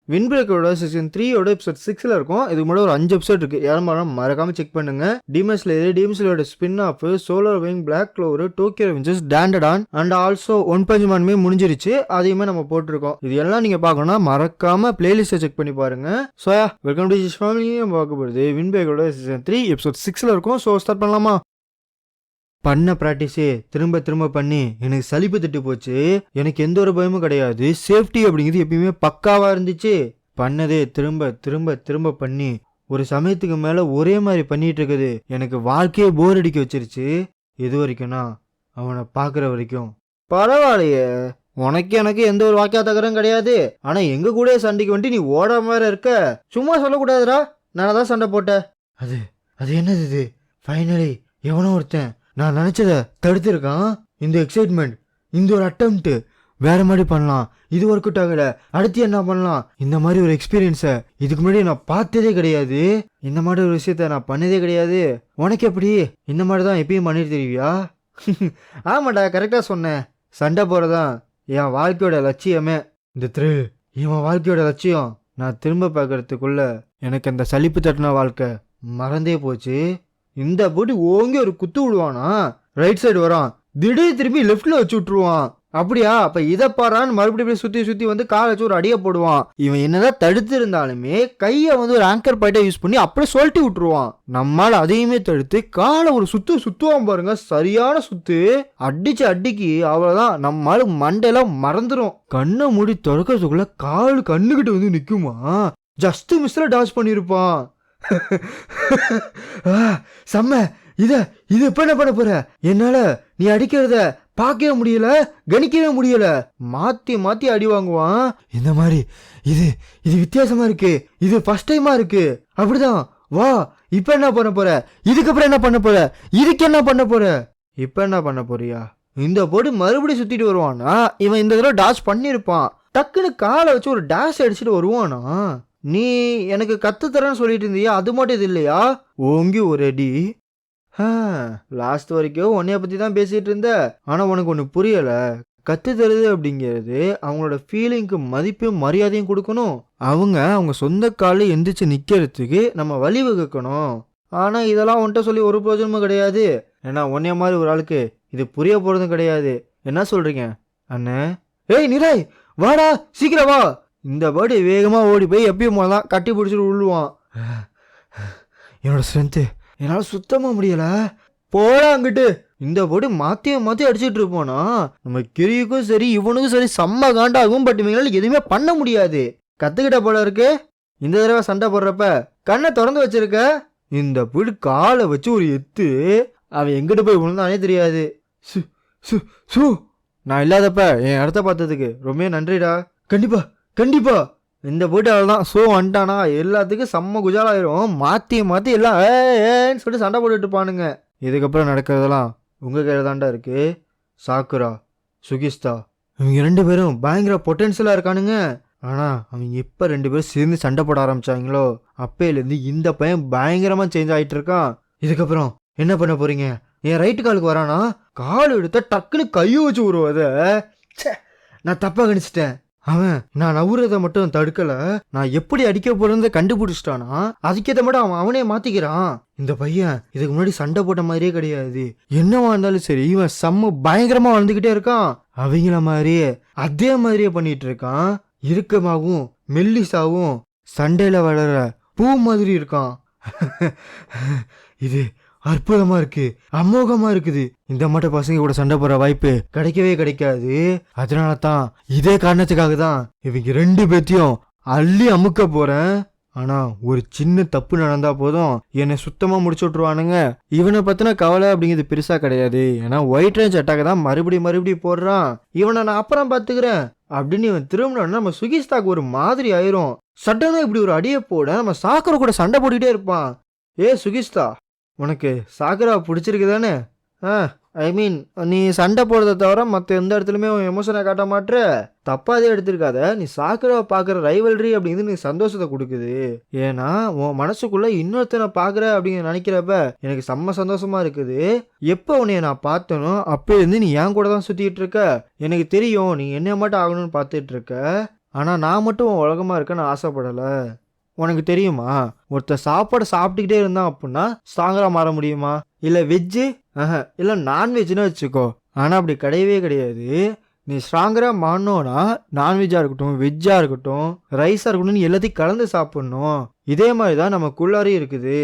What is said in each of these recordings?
Win பிரேக்கரோட season 3யோட episode 6ல இருக்கும். இதுக்கு முன்னாடி ஒரு 5 எபிசோட் இருக்கு. யாரும் மறக்காம செக் பண்ணுங்க. டீமன் ஸ்லேயர், டீமன் ஸ்லேயரோட spin off, Solar Wing, Black Clover, Tokyo Revengers, Dandadan and also One Punch மேனுமே முடிஞ்சிருச்சு. அதையுமே நம்ம போட்டிருக்கோம். இது எல்லாம் நீங்க பார்க்கணும்னா மறக்காம பிளேலிஸ்ட்டை செக் பண்ணி பாருங்க. So welcome to this family. நம்ம பார்க்க போகிறது வின் பிரேக்கரோட சீசன் 3 எபிசோட் 6ல இருக்கும். ஸோ ஸ்டார்ட் பண்ணலாமா? பண்ண ப்ராக்டிஸே திரும்ப திரும்ப பண்ணி எனக்கு சலிப்பு தட்டு போச்சு. எனக்கு எந்த ஒரு பயமும் கிடையாது. சேஃப்டி அப்படிங்கிறது எப்பயுமே பக்காவா இருந்துச்சு. பண்ணதே திரும்ப திரும்ப திரும்ப பண்ணி ஒரு சமயத்துக்கு மேல ஒரே மாதிரி பண்ணிட்டு இருக்குது. எனக்கு வாழ்க்கையே போர் அடிக்க வச்சிருச்சு. எது வரைக்கும்னா அவனை பாக்குற வரைக்கும். பரவாயில்லையே, உனக்கு எனக்கு எந்த ஒரு வாக்கியா தகரம் கிடையாது. ஆனா எங்க கூட சண்டைக்கு வந்துட்டு நீ ஓடாம வேற இருக்க. சும்மா சொல்லக்கூடாதுடா, நானதான் தான் சண்டை போட்டேன். அது அது என்னது இது? ஃபைனலி எவனோ ஒருத்தன் நான் நினைச்சத தடுத்திருக்கான். இந்த எக்ஸைட்மெண்ட், இந்த ஒரு அட்டெம்ப்ட் வேற மாதிரி பண்ணலாம். இது ஒர்க் அவுட் ஆகல, அடுத்து என்ன பண்ணலாம்? இந்த மாதிரி ஒரு எக்ஸ்பீரியன்ஸை இதுக்கு முன்னாடி நான் பார்த்ததே கிடையாது. இந்த மாதிரி ஒரு விஷயத்த நான் பண்ணதே கிடையாது. உனக்கு எப்படி? இந்த மாதிரி தான் எப்பயும் பண்ணிட்டு தெரிவியா? ஆமாடா, கரெக்டா சொன்னேன். சண்டை போறதான் என் வாழ்க்கையோட லட்சியமே. இந்த த்ரில் இவன் வாழ்க்கையோட லட்சியம். நான் திரும்ப பார்க்கறதுக்குள்ள எனக்கு அந்த சலிப்பு தட்டின வாழ்க்கை மறந்தே போச்சு. இந்த போட்டி ஓங்கி ஒரு குத்து விடுவானா, ரைட் சைடு வரான், திடீர் திரும்பி லெஃப்ட்ல வச்சு விட்டுருவான். அப்படியா, அப்ப இதை பாறான்னு மறுபடியும் சுத்தி சுத்தி வந்து காலை வச்சு ஒரு அடியை போடுவான். இவன் என்னதான் தடுத்து இருந்தாலுமே கையை வந்து ஒரு ஆங்கர் பாயிண்டா யூஸ் பண்ணி அப்படியே சொல்லிட்டு விட்டுருவான். நம்மால அதையுமே தடுத்து காலை ஒரு சுத்துவான் பாருங்க, சரியான சுத்து. அடிச்சு அடிக்கி அவ்வளவுதான், நம்மால மண்டையெல்லாம் மறந்துடும். கண்ணை மூடி திறக்கிறதுக்குள்ள கால் கண்ணுகிட்ட வந்து நிக்குமா. Just மிஸ்ல toss பண்ணிருப்பான். செம்ம. இது இப்ப என்ன பண்ண போற? என்னால நீ அடிக்கிறத பார்க்கவே முடியல, கணிக்கவே முடியல. மாத்தி மாத்தி அடி வாங்குவான். இந்த மாதிரி இது வித்தியாசமா இருக்கு. இது ஃபர்ஸ்ட் டைமா இருக்கு. அப்படிதான். வா, இப்ப என்ன பண்ண போற? இதுக்கப்புறம் என்ன பண்ண போற? இதுக்கு என்ன பண்ண போற? இப்ப என்ன பண்ண போறியா? இந்த போட்டு மறுபடியும் சுத்திட்டு வருவானா? இவன் இந்த தடவை டாஷ் பண்ணிருப்பான். டக்குன்னு காலை வச்சு ஒரு டாஷ் அடிச்சுட்டு வருவானா? நீ எனக்கு கத்துத்தரன்னு சொல்லிட்டு இருந்தியா, அது மட்டும் இது இல்லையா? ஓங்கி ஒரு அடி. லாஸ்ட் வரைக்கும் உன்னைய பத்தி தான் பேசிட்டு இருந்த. ஆனா உனக்கு ஒண்ணு புரியல. கத்து தருது அப்படிங்கிறது அவங்களோட ஃபீலிங்க்கு மதிப்பும் மரியாதையும் கொடுக்கணும். அவங்க சொந்த காலில் எந்திரிச்சு நிக்கிறதுக்கு நம்ம வழிவகுக்கணும். ஆனா இதெல்லாம் உன்கிட்ட சொல்லி ஒரு பிரயோஜனமும் கிடையாது. ஏன்னா உன்னைய மாதிரி ஒரு ஆளுக்கு இது புரிய போறதும் கிடையாது. என்ன சொல்றீங்க அண்ணே? ஏய் நிராய், வாடா, சீக்கிரம் வா. இந்த பேர்டு வேகமா ஓடி போய் எப்பயும் போதான் கட்டி பிடிச்சிட்டு விழுவான். என்னோட ஸ்ட்ரென்த்து என்னால சுத்தமா முடியல. போடா அங்கிட்டு. இந்த போட்டு மாத்தி அடிச்சுட்டு இருப்போனா நம்ம கிரியுக்கும் சரி இவனுக்கும் சரி செம்ம காண்டாகும். பட் இவங்களால எதுவுமே பண்ண முடியாது. கத்துக்கிட்ட போல இருக்கு. இந்த தடவை சண்டை போடுறப்ப கண்ணை திறந்து வச்சிருக்க. இந்த போட்டு காலை வச்சு ஒரு எத்து. அவன் எங்கிட்ட போய் விழுந்தானே தெரியாது. நான் இல்லாதப்ப என் இடத்த பார்த்ததுக்கு ரொம்ப நன்றிடா. கண்டிப்பா இந்த போட்டு அவள்தான் ஷோ வந்துட்டானா எல்லாத்துக்கும் செம்ம குஜாலாயிரும். மாற்றி எல்லாம் ஏன்னு சொல்லிட்டு சண்டை போட்டுட்டு இருப்பானுங்க. இதுக்கப்புறம் நடக்கிறதெல்லாம் உங்கள் கையில் தாண்டா இருக்கு. சாக்குரா, சுகிஸ்தா இவங்க 2 பேரும் பயங்கர பொட்டன்ஷியலாக இருக்கானுங்க. ஆனால் அவங்க எப்போ 2 பேரும் சேர்ந்து சண்டை போட ஆரம்பிச்சாங்களோ அப்பையிலேருந்து இந்த பையன் பயங்கரமாக சேஞ்ச் ஆகிட்டு இருக்கான். இதுக்கப்புறம் என்ன பண்ண போறீங்க? என் ரைட்டு காலுக்கு வரானா, கால் எடுத்த டக்குன்னு கையை வச்சு விடுவத. நான் தப்பாக கணிச்சிட்டேன். அவன் நான் நவுறதை மட்டும் தடுக்கல, நான் எப்படி அடிக்க போறத கண்டுபிடிச்சிட்டானா அதுக்கேற்ற மட்டும் அவனே மாத்திக்கிறான். இந்த பையன் இதுக்கு முன்னாடி சண்டை போட்ட மாதிரியே கிடையாது. என்னவா இருந்தாலும் சரி இவன் செம்ம பயங்கரமா வளர்ந்துகிட்டே இருக்கான். அவங்கள மாதிரியே அதே மாதிரியே பண்ணிட்டு இருக்கான். இறுக்கமாகவும் மெல்லிசாவும் சண்டையில வளர பூ மாதிரி இருக்கான். இது அற்புதமா இருக்கு, அமோகமா இருக்குது. இந்த மட்டும் பசங்க கூட சண்டை போற வாய்ப்பு கிடைக்கவே கிடைக்காது. அதனால தான் இதே காரணத்துக்காக தான் இவங்க 2 பேத்தையும் அள்ளி அமுக்க போறேன். ஆனா ஒரு சின்ன தப்பு நடந்தா போதும் என்னை சுத்தமா முடிச்சு விட்டுருவானுங்க. இவனை பத்தின கவலை அப்படிங்கிறது பெருசா கிடையாது. ஏன்னா ஒயிட் ரேஞ்ச் அட்டாக தான் மறுபடியும் போடுறான். இவனை நான் அப்புறம் பாத்துக்கிறேன் அப்படின்னு இவன் திரும்பினோன்னா நம்ம சுகிஸ்தாக்கு ஒரு மாதிரி ஆயிரும். சட்டனா இப்படி ஒரு அடியை போட நம்ம சாக்கரை கூட சண்டை போட்டுக்கிட்டே இருப்பான். சுகிஸ்தா, உனக்கு சாக்கரா பிடிச்சிருக்கு தானே? ஐ மீன் நீ சண்டை போடுறத தவிர மற்ற எந்த இடத்துலையுமே எமோஷனை காட்ட மாட்டேற. தப்பாதே எடுத்திருக்காத. நீ சாக்கராவை பார்க்குற ரைவல்ரி அப்படிங்கிறது நீ சந்தோஷத்தை கொடுக்குது. ஏன்னா உன் மனசுக்குள்ள இன்னொருத்தனை பார்க்குற அப்படிங்கிற நினைக்கிறப்ப எனக்கு செம்ம சந்தோஷமா இருக்குது. எப்போ உன்னைய நான் பார்த்தனோ அப்போலேருந்து நீ என் கூட தான் சுற்றிட்டு இருக்க. எனக்கு தெரியும் நீ என்ன மட்டும் ஆகணும்னு பார்த்துட்டு இருக்க. ஆனால் நான் மட்டும் உன் உலகமாக இருக்கேன்னு ஆசைப்படலை. உனக்கு தெரியுமா, ஒருத்தர் சாப்பாடு சாப்பிட்டுக்கிட்டே இருந்தான் அப்படின்னா ஸ்ட்ராங்கராக மாற முடியுமா? இல்லை வெஜ்ஜு இல்லை நான்வெஜ்னு வச்சுக்கோ. ஆனால் அப்படி கிடையவே கிடையாது. நீ ஸ்ட்ராங்கராக மாறணும்னா நான்வெஜ்ஜாக இருக்கட்டும், வெஜ்ஜாக இருக்கட்டும், ரைஸாக இருக்கட்டும், நீ எல்லாத்தையும் கலந்து சாப்பிட்ணும். இதே மாதிரி தான் நமக்குள்ளாரையும் இருக்குது.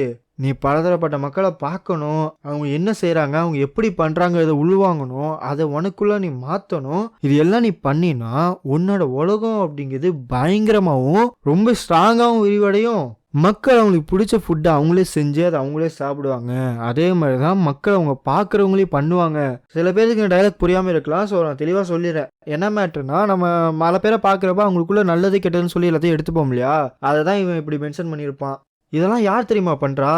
நீ பலதரப்பட்ட மக்களை பார்க்கணும், அவங்க என்ன செய்கிறாங்க, அவங்க எப்படி பண்ணுறாங்க, இதை உள்வாங்கணும், அதை உனக்குள்ள நீ மாற்றணும். இது எல்லாம் நீ பண்ணினா உன்னோட உலகம் அப்படிங்கிறது பயங்கரமாகவும் ரொம்ப ஸ்ட்ராங்காகவும் விரிவடையும். மக்கள் அவங்களுக்கு பிடிச்ச ஃபுட்டை அவங்களே செஞ்சு அதை அவங்களே சாப்பிடுவாங்க. அதே மாதிரி தான் மக்கள் அவங்க பார்க்குறவங்களே பண்ணுவாங்க. சில பேருக்கு இந்த டைலாக் புரியாமல் இருக்கலாம். ஸோ நான் தெளிவாக சொல்லிடுறேன். என்ன மேட்டர்னா, நம்ம பல பேரை பார்க்குறப்ப அவங்களுக்குள்ள நல்லது கெட்டதுன்னு சொல்லி எல்லாத்தையும் எடுத்துப்போம் இல்லையா, அதை தான் இவன் இப்படி மென்ஷன் பண்ணியிருப்பான். இதெல்லாம் யார் தெரியுமா பண்றா?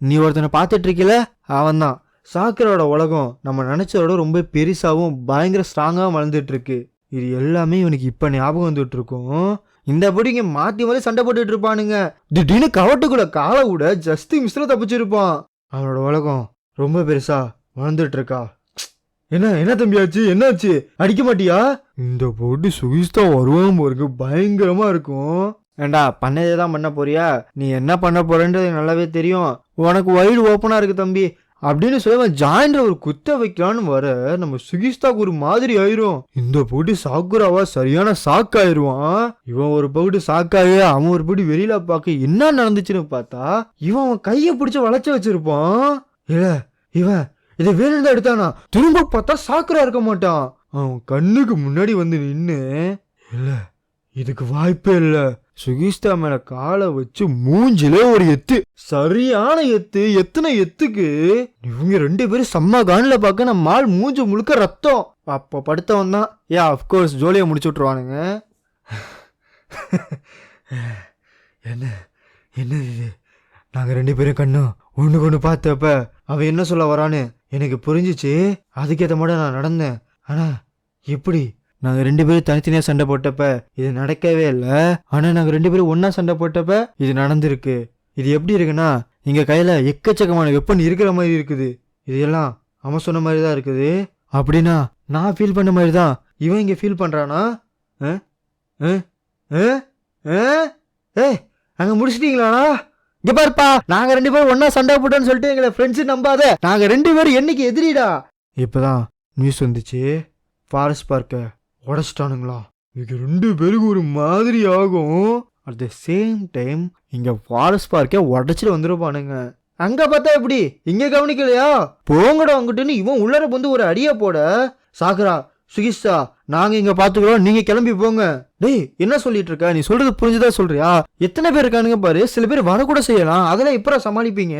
நீ ஒருத்தனை பார்த்துட்டு இருக்கல, அவன் தான். சாக்கரோட உலகம் நம்ம நினைச்சதோட ரொம்ப பெருசாகவும் பயங்கர ஸ்ட்ராங்காகவும் வளர்ந்துட்டு இருக்கு. இது எல்லாமே இவனுக்கு இப்ப ஞாபகம் வந்துட்டு இருக்கும். இந்த படிங்க மாத்தி மாதிரி சண்டை போட்டுட்டு இருப்பானுங்க. திடீர்னு கவட்டுக்குள்ள காலை விட ஜஸ்ட் மிஸ்ல தப்பிச்சிருப்பான். அவனோட உலகம் ரொம்ப பெருசா வளர்ந்துட்டு இருக்கா. என்ன தம்பியாச்சு, என்னாச்சு, அடிக்க மாட்டியா? இந்த போட்டு சுகிஸ்தா வருவான் போருக்கு, பயங்கரமா இருக்கும். ஏண்டா பண்ணதே தான் பண்ண போறியா? நீ என்ன பண்ண போறேன்றது நல்லாவே தெரியும். உனக்கு வைடு ஓப்பனா இருக்கு தம்பி அப்படின்னு சொல்லி ஜாயின்ல ஒரு குத்த வைக்கலான்னு வர நம்ம சுகிஸ்தாக்கு ஒரு மாதிரி ஆயிரும். இந்த போட்டு சாக்குராவா சரியான சாக்காயிருவான். இவன் ஒரு பகுடி சாக்காய அவன் ஒரு பகுடி வெளியில பார்க்க என்ன நடந்துச்சுன்னு பார்த்தா இவன் கையை பிடிச்சு வளைச்சு வச்சிருப்பான். இல்ல இவன் இதை வேணும்தான் எடுத்தானா, திரும்ப பார்த்தா சாக்குரா இருக்க மாட்டான். அவன் கண்ணுக்கு முன்னாடி வந்து நின்னு, இல்ல இதுக்கு வாய்ப்பே இல்ல, சுகிஸ்தா மேல காலை வச்சு மூஞ்சில ஒரு எத்து, சரியான எத்து. எத்தனை எத்துக்கு இவங்க 2 பேரும் செம்ம காணில பார்க்க நம்ம மால் மூஞ்சி முழுக்க ரத்தம். அப்ப படுத்தவன் தான் அப்கோர்ஸ் ஜோலியை முடிச்சு விட்டுருவானுங்க. என்னது இது? நாங்க 2 பேரும் கண்ணும் ஒண்ணுக்கு ஒண்ணு பார்த்தப்ப அவன் என்ன சொல்ல வரான்னு எனக்கு புரிஞ்சிச்சு. அதுக்கேற்ற மாதிரி நான் நடந்தேன். ஆனா எப்படி நாங்கள் 2 பேரும் தனித்தனியாக சண்டை போட்டப்ப இது நடக்கவே இல்லை. ஆனால் நாங்கள் 2 பேரும் ஒன்றா சண்டை போட்டப்ப இது நடந்திருக்கு. இது எப்படி இருக்குன்னா, எங்கள் கையில் எக்கச்சக்கமான வெப்பன் இருக்கிற மாதிரி இருக்குது. இது எல்லாம் அவன் சொன்ன மாதிரி தான் இருக்குது. அப்படின்னா நான் ஃபீல் பண்ண மாதிரி தான் இவன் இங்கே ஃபீல் பண்ணுறானா? அங்கே முடிச்சிட்டீங்களாண்ணா? இங்கே பாருப்பா, நாங்கள் 2 பேரும் ஒன்றா சண்டை போட்டோன்னு சொல்லிட்டு எங்களை ஃப்ரெண்ட்ஸு நம்பாத. நாங்கள் 2 பேரும் என்னைக்கு எதிரிடா. இப்போதான் நியூஸ் வந்துச்சு, ஃபாரஸ்ட் பார்க்க உடச்சிட்டானுங்களா. இங்க 2 பேருக்கு ஒரு மாதிரி ஆகும். அட் த சேம் டைம் இங்க ஃபாரஸ்ட் பார்க்கே உடச்சிட்டு வந்துருப்பானுங்க. அங்க பார்த்தா எப்படி, இங்க கவனிக்கலையா? போங்கடா அங்கிட்டுன்னு இவன் உள்ளர வந்து ஒரு அடியா போட, சாகரா சுகிஸ்தா நாங்க இங்க பாத்துக்கிறோம், நீங்க கிளம்பி போங்க. டேய் என்ன சொல்லிட்டு இருக்க? நீ சொல்றது புரிஞ்சுதான் சொல்றியா? எத்தனை பேர் இருக்கானுங்க பாரு. சில பேர் வரக்கூட செய்யலாம், அதெல்லாம் எப்பறம் சமாளிப்பீங்க?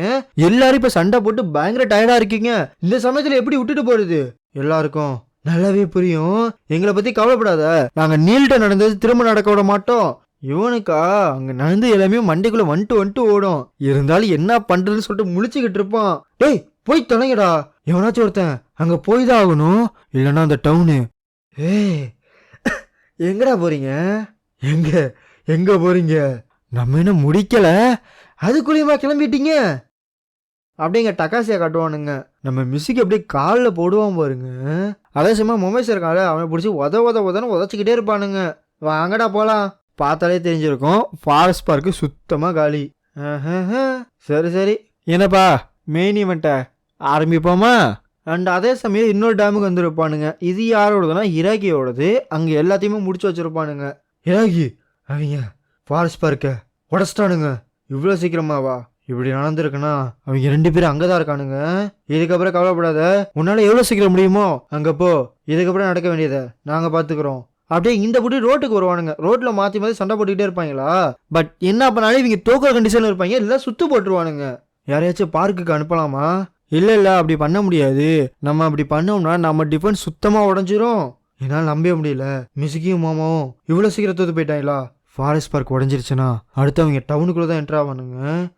எல்லாரும் இப்ப சண்டை போட்டு பயங்கர டயர்டா இருக்கீங்க. இந்த சமயத்துல எப்படி விட்டுட்டு போறது? எல்லாருக்கும் நல்லாவே புரியும். எங்களை பத்தி கவலைப்படாத, நாங்க நீல்ட்ட நடந்தது திரும்ப நடக்க விட மாட்டோம். இவனுக்கா அங்க நடந்து எல்லாமே மண்டைக்குள்ள வந்துட்டு ஓடும். இருந்தாலும் என்ன பண்றதுன்னு சொல்லிட்டு முழிச்சுக்கிட்டு இருப்பான். டேய் போய் தொலைங்கடா, எவனாச்சும் ஒருத்தன் அங்க போய் தான் ஆகணும், இல்லைன்னா அந்த டவுனு. எங்கடா போறீங்க? எங்க போறீங்க? நம்ம என்ன முடிக்கல, அதுக்குள்ளேயுமா கிளம்பிட்டீங்க? அப்படிங்க டக்காசியா காட்டுவானுங்க. நம்ம மியூசிக் அப்படியே காலில் போடுவான் பாருங்க. அதே சமயம் மொபைல்ஸ் இருக்கான்ல, அவனை பிடிச்சி உதன்னு உதச்சிக்கிட்டே இருப்பானுங்க. வாங்கடா போலாம். பார்த்தாலே தெரிஞ்சிருக்கும் ஃபாரஸ்ட் பார்க்கு சுத்தமாக காலி. சரி என்னப்பா மெயின் ஈவெண்ட்டை ஆரம்பிப்போமா? அண்ட் அதே சமயம் இன்னொரு டேமுக்கு வந்துருப்பானுங்க. இது யாரோடதுன்னா இராகியோடது. அங்கே எல்லாத்தையுமே முடிச்சு வச்சிருப்பானுங்க. இராகி அவங்க ஃபாரஸ்ட் பார்க்க உடச்சிட்டானுங்க. இவ்வளோ சீக்கிரமாவா? இப்படி நடந்திருக்குன்னா அவங்க 2 பேரும் அங்கதான் இருக்கானுங்க. இதுக்கப்புறம் கவலைப்படாத, உன்னால எவ்வளவு சீக்கிரம் முடியுமோ அங்க போ. இதுக்கப்புறம் நடக்க வேண்டியதை நாங்க பாத்துக்கிறோம். அப்படியே இந்த புடி ரோட்டுக்கு வருவானுங்க. ரோட்ல மாத்தி சண்டை போட்டுக்கிட்டே இருப்பாங்களா. பட் என்ன பண்ணாலும் இவங்க தோக்குற கண்டிஷன்ல இருப்பாங்க, இல்ல சுத்து போட்டுருவானுங்க. யாரையாச்சும் பார்க்குக்கு அனுப்பலாமா? இல்ல அப்படி பண்ண முடியாது. நம்ம அப்படி பண்ணோம்னா நம்ம டிஃபென்ஸ் சுத்தமா உடஞ்சிரும். என்னால நம்பவே முடியல, மிசுக்கியும் மாமாவும் இவ்வளவு சீக்கிரம் தோத்து போயிட்டாங்களா? ஃபாரஸ்ட் பார்க் உடஞ்சிருச்சுன்னா அடுத்து அவங்க டவுனுக்குள்ளே தான் என்ட்ரு ஆவானுங்க.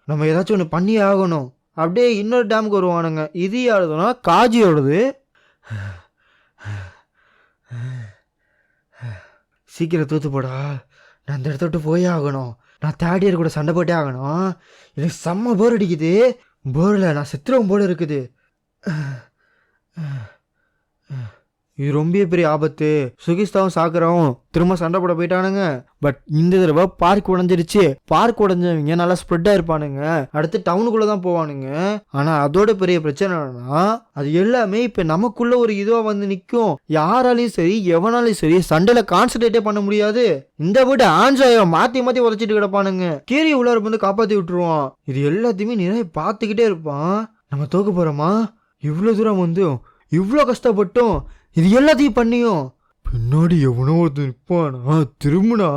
நம்ம ஏதாச்சும் ஒன்று பண்ணியே ஆகணும். அப்படியே இன்னொரு டேமுக்கு வருவானுங்க. இது யாருதுன்னா காஜியோடது. சீக்கிரம் தூத்து போடா, நான் அந்த இடத்த விட்டு போயே ஆகணும். நான் தேர்ட் இயர் கூட சண்டை போட்டே ஆகணும். எனக்கு செம்ம போர் அடிக்குது. போரில் நான் செத்துறவும் போல இருக்குது. இது ரொம்ப பெரிய ஆபத்து. சுகிஸ்தாவும் சாக்குறாவும் திரும்ப சண்டை போட போயிட்டானுங்க. பட் இந்த தடவை பார்க் உடஞ்சிருச்சு. பார்க் உடஞ்சவங்க நல்லா ஸ்ப்ரெட் ஆயிருப்பானுங்க. அடுத்து டவுனுக்குள்ள தான் போவானுங்க. ஆனா அதோட பெரிய பிரச்சனை என்னன்னா அது எல்லாமே இப்ப நமக்குள்ள ஒரு இதுவா வந்து நிக்கும். யாராலையும் சரி எவனாலையும் சரி சண்டையில கான்சன்ட்ரேட்டே பண்ண முடியாது. இந்த வீடு ஆன்சாயோ மாத்தி மாத்தி உதச்சிட்டு கிடப்பானுங்க. கீரி உள்ளார வந்து காப்பாத்தி விட்டுருவான். இது எல்லாத்தையுமே நிறைய பார்த்துக்கிட்டே இருப்பான். நம்ம தோக்க போறோமா? இவ்வளவு தூரம் வந்து இவ்வளோ கஷ்டப்பட்டோம். இது எல்லாத்தையும் பண்ணியும் பின்னாடி எவனோ ஒருத்தர் நிற்பானா? திரும்பினா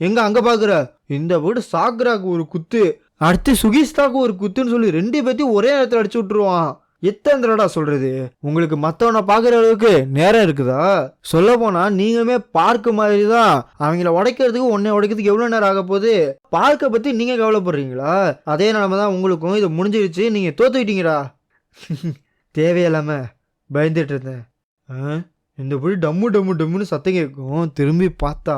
எங்க அங்க பாக்குற? இந்த வீடு சாக்ராக்கு ஒரு குத்து, அடுத்து சுகிஸ்தாக்கு ஒரு குத்துன்னு சொல்லி 2 பேத்தையும் ஒரே நேரத்தில் அடிச்சு விட்டுருவான். எத்தனை தடவை சொல்றது? உங்களுக்கு மத்தவனை பாக்குற அளவுக்கு நேரம் இருக்குதா? சொல்ல போனா நீங்களுமே பார்க்க மாதிரி தான். அவங்கள உடைக்கிறதுக்கு உன்னை உடைக்கிறதுக்கு எவ்வளவு நேரம் ஆக போகுது? பார்க்க பத்தி நீங்க கவலைப்படுறீங்களா? அதே நிலைமை தான் உங்களுக்கும். இது முடிஞ்சிருச்சு, நீங்க தோத்துக்கிட்டீங்கடா. தேவையில்லாம பயந்துட்டு இருந்தேன். இந்த போய் டம்மு டம்மு டம்முன்னு சத்தம் கேட்கும். திரும்பி பார்த்தா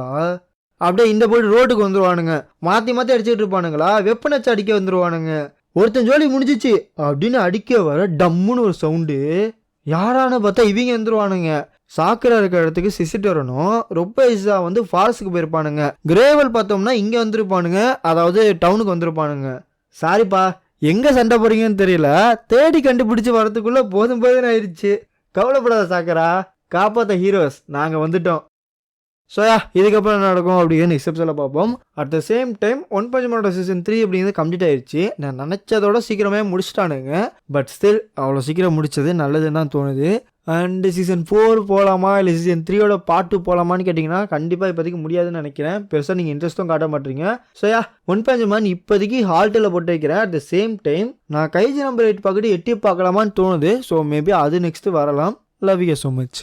அப்படியே இந்த போய் ரோட்டுக்கு வந்துருவானுங்க. மாற்றி மாற்றி அடிச்சுட்டு இருப்பானுங்களா, வெப்பன் வச்சு அடிக்க வந்துருவானுங்க. ஒருத்தன் ஜோலி முடிஞ்சிச்சு அப்படின்னு அடிக்க வர டம்முன்னு ஒரு சவுண்டு. யாரானு பார்த்தா இவங்க வந்துருவானுங்க. சாக்கரா இருக்கிற இடத்துக்கு சிசிட்டு வரணும். ரொம்ப ஈஸியா வந்து ஃபாரஸ்ட்டுக்கு போயிருப்பானுங்க. கிரேவல் பார்த்தோம்னா இங்கே வந்திருப்பானுங்க, அதாவது டவுனுக்கு வந்திருப்பானுங்க. சாரிப்பா, எங்க சண்டை போறீங்கன்னு தெரியல, தேடி கண்டுபிடிச்சு வரதுக்குள்ள போதும் போதுன்னு ஆயிடுச்சு. கவலைப்படாத சாக்கரா, காப்பாற்ற ஹீரோஸ் நாங்கள் வந்துட்டோம். ஸோயா இதுக்கப்புறம் என்ன நடக்கும் அப்படின்னு நெக்ஸ்ட் எபிசோட பார்ப்போம். At the same time One Punch மேனோட சீசன் 3 அப்படிங்கிறது கம்ப்ளீட் ஆயிடுச்சு. நான் நினச்சதோட சீக்கிரமே முடிச்சிட்டானுங்க. பட் ஸ்டில் அவ்வளோ சீக்கிரம் முடிச்சது நல்லதுன்னு தான் தோணுது. அண்ட் சீசன் 4 போகலாமா இல்லை சீசன் 3யோட பார்ட் 2 போகலாமான்னு கேட்டிங்கன்னா கண்டிப்பாக இப்போதைக்கு முடியாதுன்னு நினைக்கிறேன். பெருசாக நீங்கள் இன்ட்ரெஸ்ட்டும் காட்ட மாட்டீங்க. ஸோயா ஒன் பஞ்ச் மேன் இப்போதைக்கு ஹால்ட்டில் போட்டு வைக்கிறேன். அட் த சேம் டைம் நான் கைஜி நம்பர் 8 பக்கத்து எட்டி பார்க்கலாமான்னு தோணுது. ஸோ மேபி அது நெக்ஸ்ட்டு வரலாம். Love you so much.